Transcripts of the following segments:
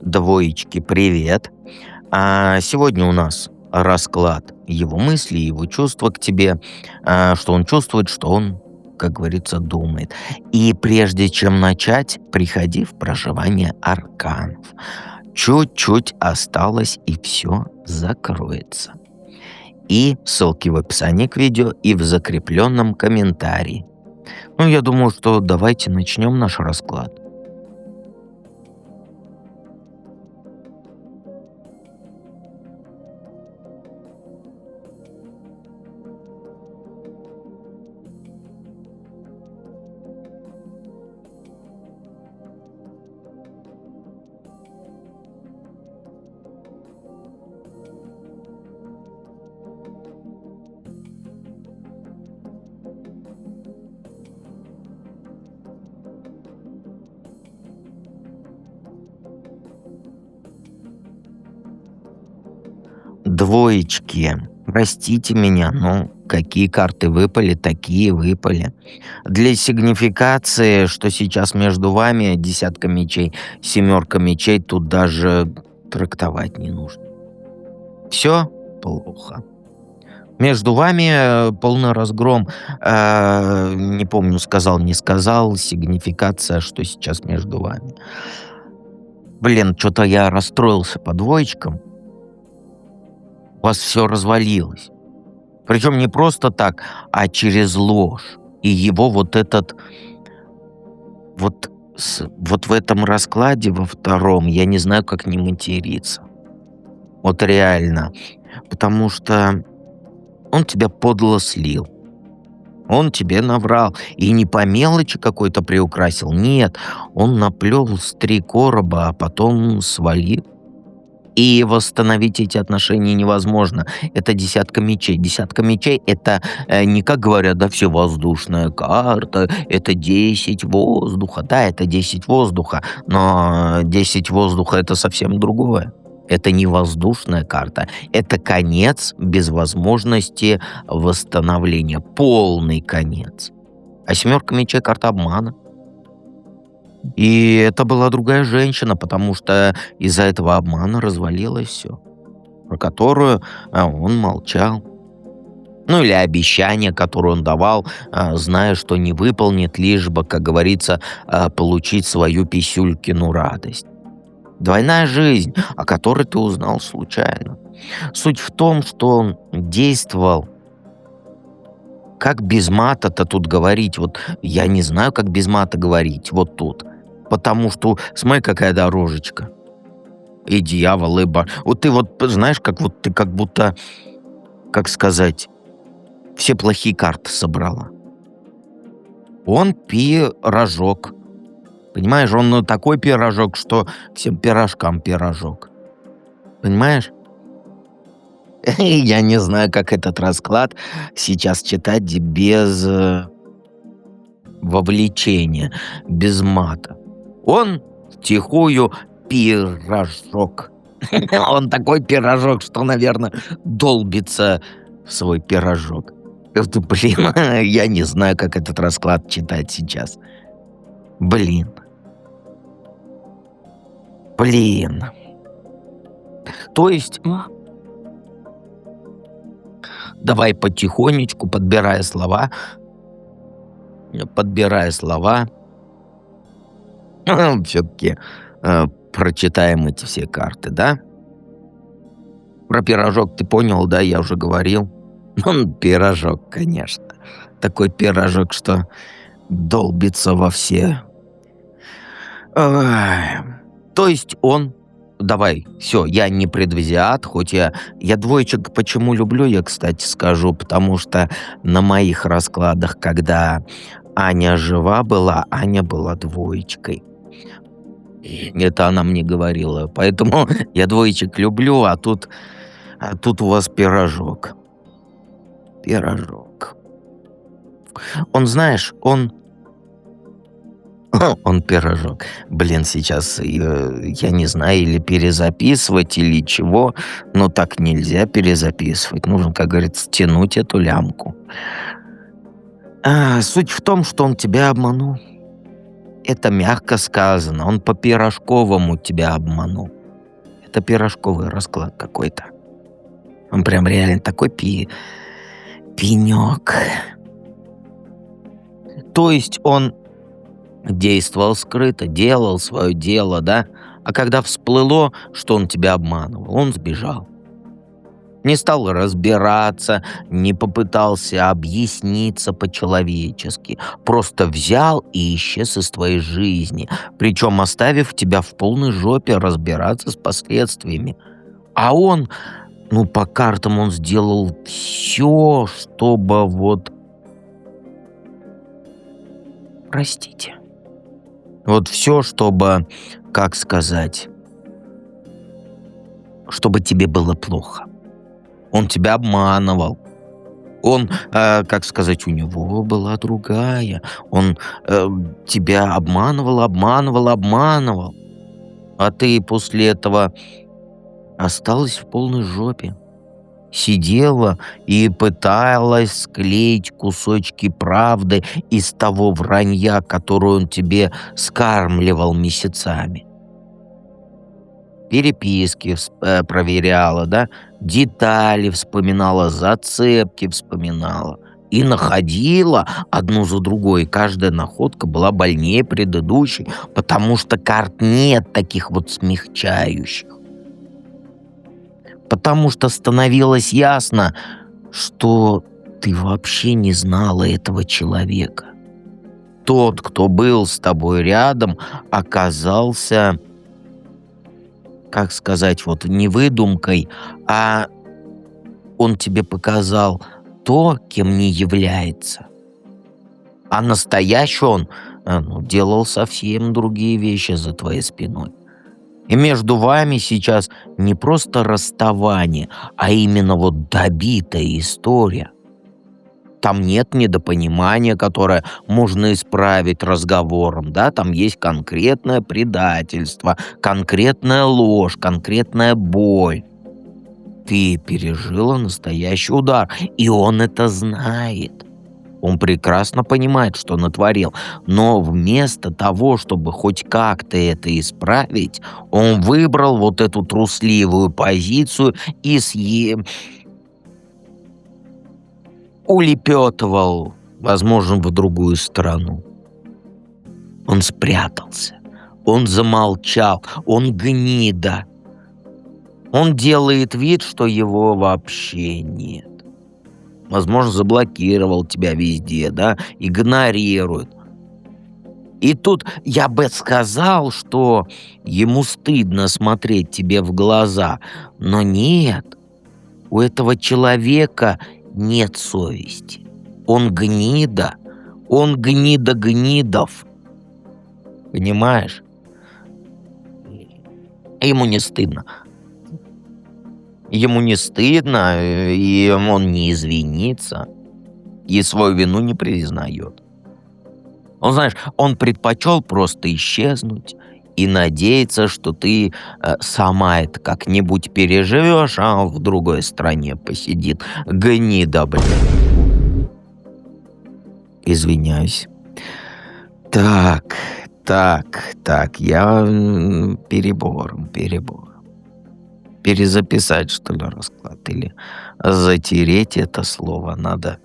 Двоечки, привет. Сегодня у нас расклад его мыслей, его чувства к тебе, что он чувствует, что он, как говорится, думает. И прежде чем начать, приходи в проживание арканов. Чуть-чуть осталось, и все закроется. И ссылки в описании к видео, и в закрепленном комментарии. Ну, я думаю, что давайте начнем наш расклад. Двоечки, простите меня, но какие карты выпали, такие выпали. Для сигнификации, что сейчас между вами десятка мечей, семерка мечей, тут даже трактовать не нужно. Все плохо. Между вами полный разгром. Не помню, сказал, не сказал. Сигнификация, что сейчас между вами. Блин, что-то я расстроился по двоечкам. У вас все развалилось. Причем не просто так, а через ложь. И его вот этот, вот в этом раскладе, во втором, я не знаю, как не материться. Вот реально. Потому что он тебя подло слил. Он тебе наврал. И не по мелочи какой-то приукрасил. Нет, он наплел с 3 короба, а потом свалил. И восстановить эти отношения невозможно. Это десятка мечей. Десятка мечей — это не, как говорят, да, все воздушная карта, это 10 воздуха. Да, это 10 воздуха, но 10 воздуха — это совсем другое. Это не воздушная карта, это конец без возможности восстановления. Полный конец. А семерка мечей — карта обмана. И это была другая женщина, потому что из-за этого обмана развалилось все, про которую он молчал. Ну или обещание, которое он давал, зная, что не выполнит, лишь бы, как говорится, получить свою писюлькину радость. Двойная жизнь, о которой ты узнал случайно. Суть в том, что он действовал. Как без мата-то тут говорить? Вот я не знаю, как без мата говорить вот тут. Потому что, смотри, какая дорожечка. И дьявол, Вот ты вот знаешь, как вот ты как будто, как сказать, все плохие карты собрала. Он пирожок. Понимаешь, он такой пирожок, что всем пирожкам пирожок. Понимаешь? Я не знаю, как этот расклад сейчас читать без вовлечения, без мата. Он втихую пирожок. Он такой пирожок, что, наверное, долбится в свой пирожок. Блин, я не знаю, как этот расклад читать сейчас. Блин. Блин. То есть, давай потихонечку, подбирая слова, все-таки прочитаем эти все карты, да? Про пирожок ты понял, да? Я уже говорил. Он пирожок, конечно. Такой пирожок, что долбится во все. Ай. То есть он... Давай, все, я не предвзят, хоть я двоечек почему люблю, я, кстати, скажу, потому что на моих раскладах, когда Аня жива была, Аня была двоечкой. Это она мне говорила. Поэтому я двоечек люблю, а тут у вас пирожок. Пирожок. Он, знаешь, он пирожок. Блин, сейчас я не знаю, или перезаписывать, или чего, но так нельзя перезаписывать. Нужно, как говорится, тянуть эту лямку. Суть в том, что он тебя обманул. Это мягко сказано. Он по пирожковому тебя обманул. Это пирожковый расклад какой-то. Он прям реально такой пенек. То есть он действовал скрыто, делал свое дело, да? А когда всплыло, что он тебя обманывал, он сбежал. Не стал разбираться, не попытался объясниться по-человечески. Просто взял и исчез из твоей жизни, причем оставив тебя в полной жопе разбираться с последствиями. А он, ну, по картам он сделал все, чтобы вот... Простите. Вот все, чтобы, как сказать, чтобы тебе было плохо. Он тебя обманывал. Он, как сказать, у него была другая. Он тебя обманывал. А ты после этого осталась в полной жопе. Сидела и пыталась склеить кусочки правды из того вранья, которое он тебе скармливал месяцами. Переписки проверяла, да, детали вспоминала, зацепки вспоминала. И находила одну за другой. И каждая находка была больнее предыдущей, потому что карт нет таких вот смягчающих. Потому что становилось ясно, что ты вообще не знала этого человека. Тот, кто был с тобой рядом, оказался, как сказать, вот не выдумкой, а он тебе показал то, кем не является. А настоящий он делал совсем другие вещи за твоей спиной. И между вами сейчас не просто расставание, а именно вот добитая история. Там нет недопонимания, которое можно исправить разговором, да, там есть конкретное предательство, конкретная ложь, конкретная боль. Ты пережила настоящий удар, и он это знает. Он прекрасно понимает, что натворил, но вместо того, чтобы хоть как-то это исправить, он выбрал вот эту трусливую позицию и улепетывал, возможно, в другую страну. Он спрятался, он замолчал, он гнида. Он делает вид, что его вообще нет. Возможно, заблокировал тебя везде, да, игнорирует. И тут я бы сказал, что ему стыдно смотреть тебе в глаза, но нет, у этого человека нет совести. Он гнида, он гнида гнидов. Понимаешь? Ему не стыдно. Ему не стыдно, и он не извинится, и свою вину не признает. Он, знаешь, он предпочел просто исчезнуть и надеяться, что ты сама это как-нибудь переживешь, а он в другой стране посидит. Гнида, блин. Извиняюсь. Так, я перебор. Перезаписать, что ли, расклад? Или затереть это слово? Надо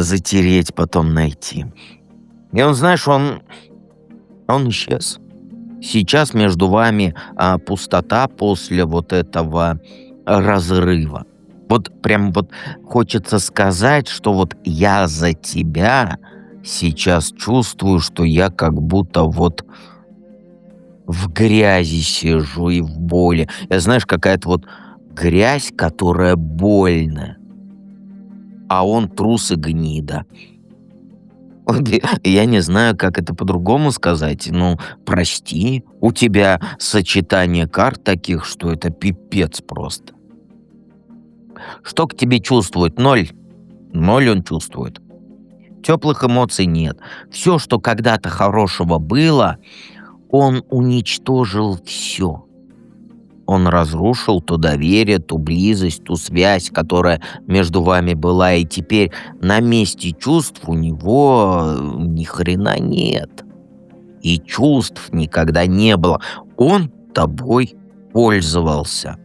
затереть, потом найти. И он, знаешь, он исчез. Сейчас между вами пустота после вот этого разрыва. Вот прям вот хочется сказать, что вот я за тебя сейчас чувствую, что я как будто вот в грязи сижу и в боли. Знаешь, какая-то вот грязь, которая больная. А он трус и гнида. Вот я не знаю, как это по-другому сказать. Ну, прости, у тебя сочетание карт таких, что это пипец просто. Что к тебе чувствует? Ноль. Ноль он чувствует. Теплых эмоций нет. Все, что когда-то хорошего было, он уничтожил все. Он разрушил то доверие, ту близость, ту связь, которая между вами была, и теперь на месте чувств у него ни хрена нет. и чувств никогда не было. Он тобой пользовался.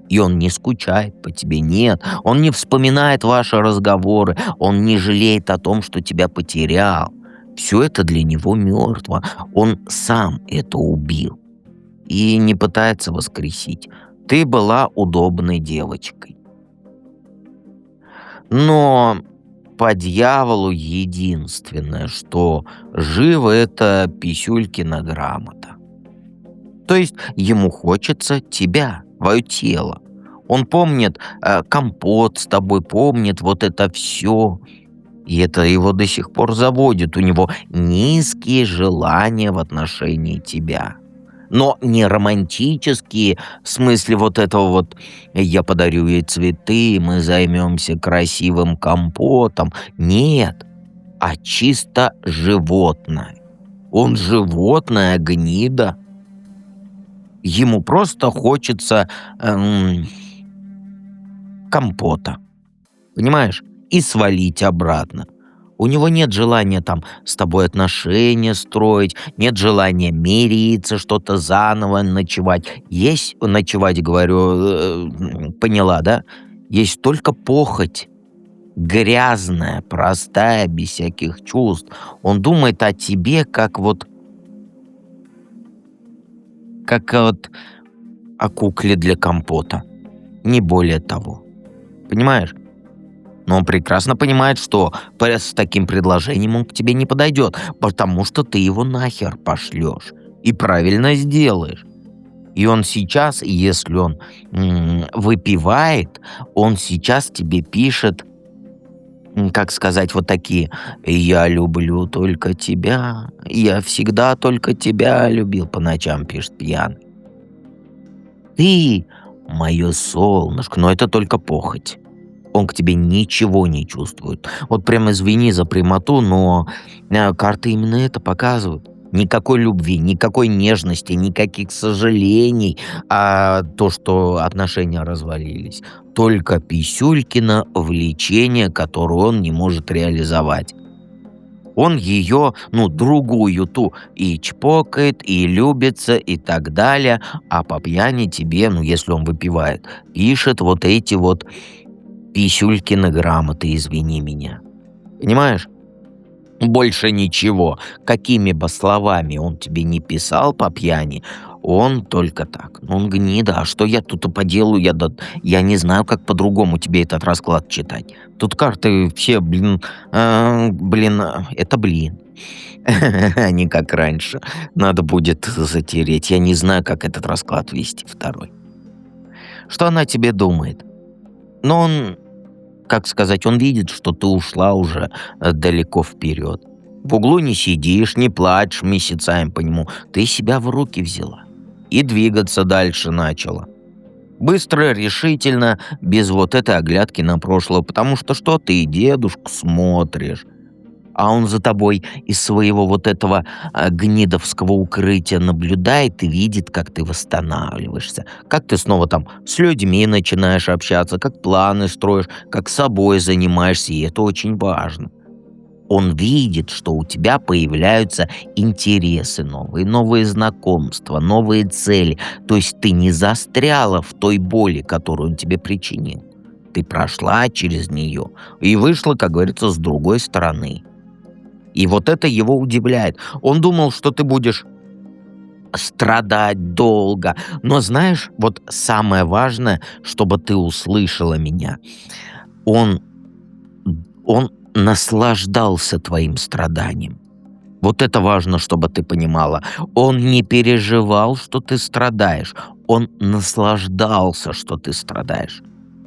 И он не скучает по тебе, нет. Он не вспоминает ваши разговоры, он не жалеет о том, что тебя потерял. Все это для него мертво. Он сам это убил и не пытается воскресить. Ты была удобной девочкой. Но по дьяволу единственное, что живо, это Писюлькина грамота. То есть ему хочется тебя, твое тело. Он помнит компот с тобой, помнит вот это все. И это его до сих пор заводит. У него низкие желания в отношении тебя. Но не романтические, в смысле вот этого вот «я подарю ей цветы, мы займемся красивым компотом». Нет, а чисто животное. Он животное, гнида. Ему просто хочется компота, понимаешь? И свалить обратно. У него нет желания там с тобой отношения строить, нет желания мириться, что-то заново ночевать. Есть ночевать, говорю, поняла, да? Есть только похоть, грязная, простая, без всяких чувств. Он думает о тебе как вот о кукле для компота, не более того. Понимаешь? Но он прекрасно понимает, что с таким предложением он к тебе не подойдет, потому что ты его нахер пошлешь. И правильно сделаешь. И он сейчас, если он выпивает, он сейчас тебе пишет, как сказать, вот такие: «Я люблю только тебя, я всегда только тебя любил», по ночам пишет пьяный. Ты мое солнышко, но это только похоть. Он к тебе ничего не чувствует. Вот прям извини за прямоту, но карты именно это показывают. Никакой любви, никакой нежности, никаких сожалений, а то, что отношения развалились. Только Писюлькино влечение, которое он не может реализовать. Он ее, другую ту, и чпокает, и любится, и так далее, а по пьяни тебе, если он выпивает, пишет вот эти вот Писюлькины грамоты, извини меня. Понимаешь? Больше ничего. Какими бы словами он тебе не писал по пьяни, он только так. Он гнида. А что я тут поделаю? Я не знаю, как по-другому тебе этот расклад читать. Тут карты все, это блин. А не как раньше. Надо будет затереть. Я не знаю, как этот расклад вести второй. Что она тебе думает? Но он, как сказать, он видит, что ты ушла уже далеко вперед. В углу не сидишь, не плачешь месяцами по нему. Ты себя в руки взяла и двигаться дальше начала. Быстро, решительно, без вот этой оглядки на прошлое, потому что ты, дедушку, смотришь. А он за тобой из своего вот этого гнидовского укрытия наблюдает и видит, как ты восстанавливаешься, как ты снова там с людьми начинаешь общаться, как планы строишь, как собой занимаешься, и это очень важно. Он видит, что у тебя появляются интересы новые знакомства, новые цели. То есть ты не застряла в той боли, которую он тебе причинил. Ты прошла через нее и вышла, как говорится, с другой стороны. И вот это его удивляет. Он думал, что ты будешь страдать долго. Но знаешь, вот самое важное, чтобы ты услышала меня. Он наслаждался твоим страданием. Вот это важно, чтобы ты понимала. Он не переживал, что ты страдаешь. Он наслаждался, что ты страдаешь.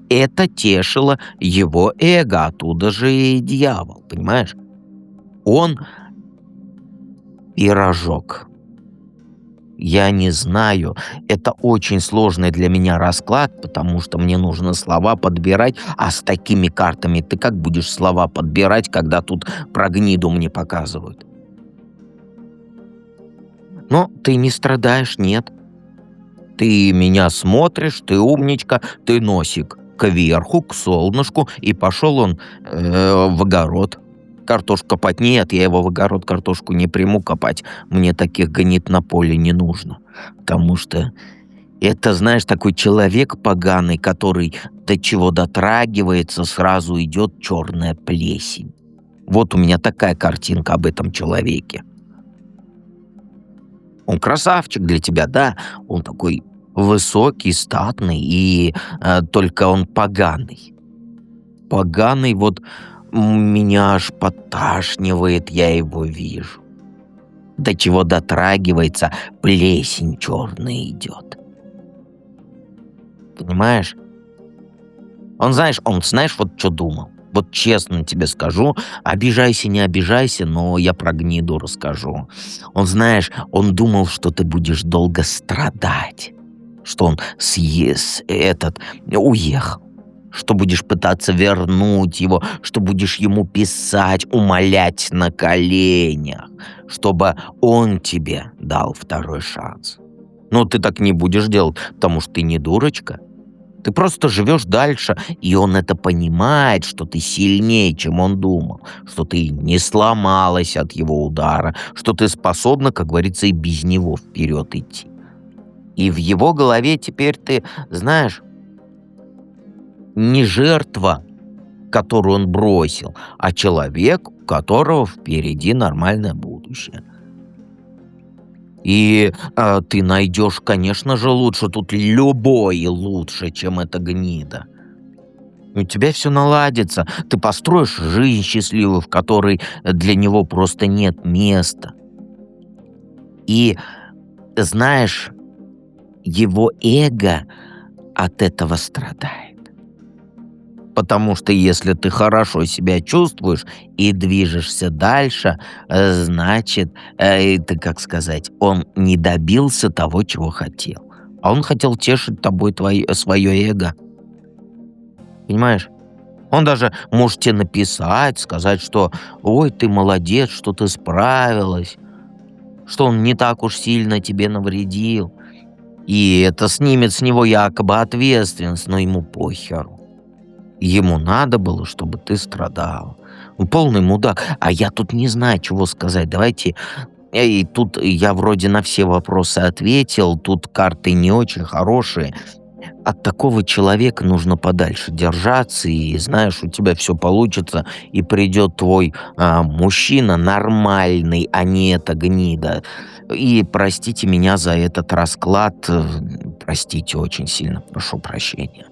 Это тешило его эго, оттуда же и дьявол, понимаешь? Он пирожок. Я не знаю, это очень сложный для меня расклад, потому что мне нужно слова подбирать, а с такими картами ты как будешь слова подбирать, когда тут про гниду мне показывают? Но ты не страдаешь, нет. Ты меня смотришь, ты умничка, ты носик кверху, к солнышку, и пошел он в огород. картошку копать. Нет, я его в огород картошку не приму копать. Мне таких гнид на поле не нужно. Потому что это, знаешь, такой человек поганый, который до чего дотрагивается, сразу идет черная плесень. Вот у меня такая картинка об этом человеке. Он красавчик для тебя, да? Он такой высокий, статный, и только он поганый. Поганый, вот меня аж подташнивает, я его вижу. До чего дотрагивается, плесень черная идет. Понимаешь? Он знаешь, вот что думал. Вот честно тебе скажу, обижайся, не обижайся, но я про гниду расскажу. Знаешь, он думал, что ты будешь долго страдать, что он уехал, что будешь пытаться вернуть его, что будешь ему писать, умолять на коленях, чтобы он тебе дал второй шанс. Но ты так не будешь делать, потому что ты не дурочка. Ты просто живешь дальше, и он это понимает, что ты сильнее, чем он думал, что ты не сломалась от его удара, что ты способна, как говорится, и без него вперед идти. И в его голове теперь ты, знаешь, не жертва, которую он бросил, а человек, у которого впереди нормальное будущее. И ты найдешь, конечно же, лучше. Тут любой лучше, чем эта гнида. У тебя все наладится. Ты построишь жизнь счастливую, в которой для него просто нет места. И знаешь, его эго от этого страдает. Потому что если ты хорошо себя чувствуешь и движешься дальше, значит, это, как сказать, он не добился того, чего хотел. А он хотел тешить тобой свое эго. Понимаешь? Он даже может тебе написать, сказать, что «Ой, ты молодец, что ты справилась», что он не так уж сильно тебе навредил. И это снимет с него якобы ответственность, но ему похеру. Ему надо было, чтобы ты страдал. Полный мудак. А я тут не знаю, чего сказать. Давайте. И тут я вроде на все вопросы ответил. Тут карты не очень хорошие. От такого человека нужно подальше держаться. И знаешь, у тебя все получится. И придет твой мужчина нормальный, а не эта гнида. И простите меня за этот расклад. Простите, очень сильно прошу прощения.